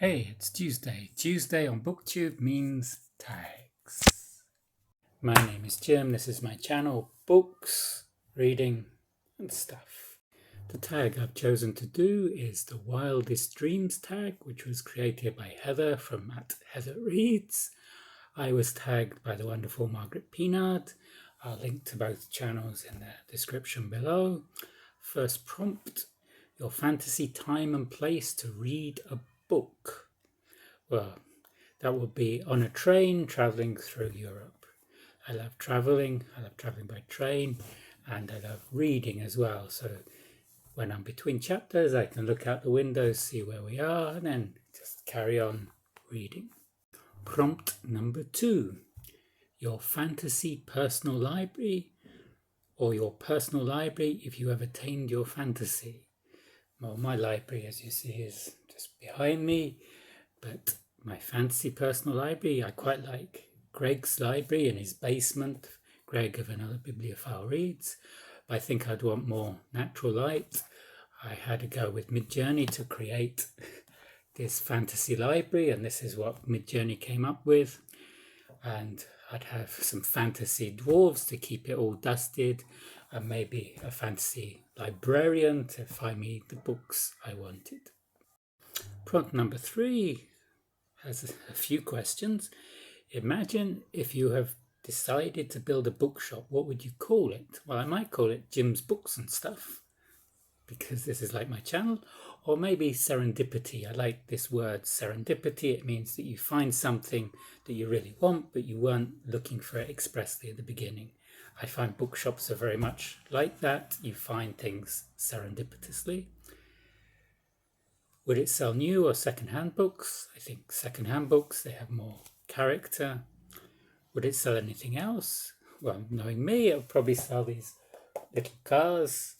Hey, it's Tuesday. Tuesday on Booktube means tags. My name is Jim. This is my channel, books, reading and stuff. The tag I've chosen to do is the Wildest Dreams tag, which was created by Heather from @HeatherReads. I was tagged by the wonderful Margaret Peanut. I'll link to both channels in the description below. First prompt, your fantasy time and place to read a book. Well, that would be on a train traveling through Europe. I love traveling by train, and I love reading as well. So when I'm between chapters, I can look out the window, see where we are, and then just carry on reading. Prompt number 2, your fantasy personal library, or your personal library if you have attained your fantasy. Well, my library, as you see, is just behind me, but my fantasy personal library, I quite like Greg's library in his basement. Greg of Another Bibliophile Reads. I think I'd want more natural light. I had to go with Midjourney to create this fantasy library, and this is what Midjourney came up with. And I'd have some fantasy dwarves to keep it all dusted, and maybe a fantasy librarian to find me the books I wanted. Prompt number 3 has a few questions. Imagine if you have decided to build a bookshop, what would you call it? Well, I might call it Jim's Books and Stuff, because this is like my channel. Or maybe serendipity. I like this word serendipity. It means that you find something that you really want, but you weren't looking for it expressly at the beginning. I find bookshops are very much like that. You find things serendipitously. Would it sell new or second-hand books? I think second-hand books, they have more character. Would it sell anything else? Well, knowing me, it would probably sell these little cars.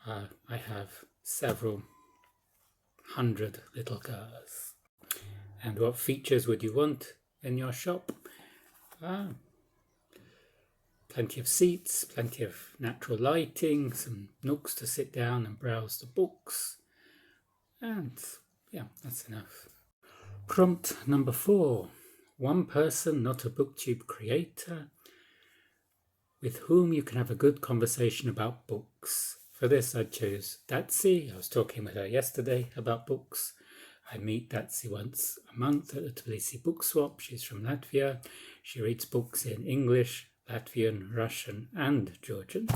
I have several hundred little cars. And what features would you want in your shop? Plenty of seats, plenty of natural lighting, some nooks to sit down and browse the books. And yeah, that's enough. Prompt number 4. One person, not a Booktube creator, with whom you can have a good conversation about books. For this, I chose Datsy. I was talking with her yesterday about books. I meet Datsy once a month at the Tbilisi book swap. She's from Latvia. She reads books in English, Latvian, Russian, and Georgian.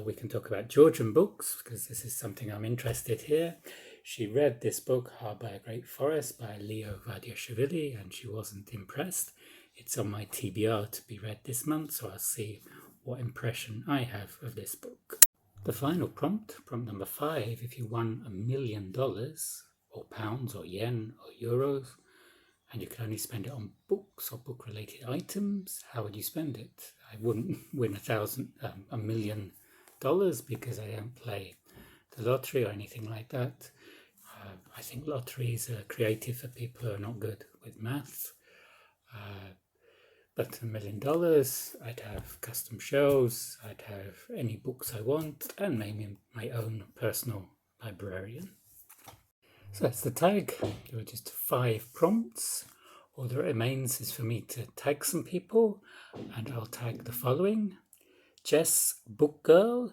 We can talk about Georgian books because this is something I'm interested here. She read this book, Hard by a Great Forest, by Leo Vadiashvili, and she wasn't impressed. It's on my TBR to be read this month, so I'll see what impression I have of this book. The final prompt, prompt number 5, if you won $1 million, or pounds, or yen, or euros, and you can only spend it on books or book-related items, how would you spend it? I wouldn't win $1 million because I don't play the lottery or anything like that. I think lotteries are creative for people who are not good with maths. But $1 million, I'd have custom shows, I'd have any books I want, and maybe my own personal librarian. So that's the tag. There were just 5 prompts. All that remains is for me to tag some people, and I'll tag the following: Jess Book Girl,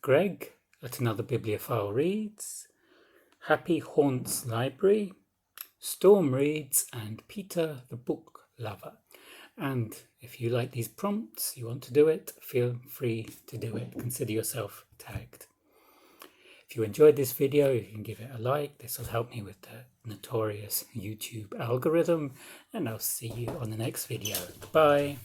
Greg at Another Bibliophile Reads, Happy Haunts Library, Storm Reads, and Peter the Book Lover. And if you like these prompts, you want to do it, feel free to do it. Consider yourself tagged. If you enjoyed this video, you can give it a like. This will help me with the notorious YouTube algorithm. And I'll see you on the next video. Bye.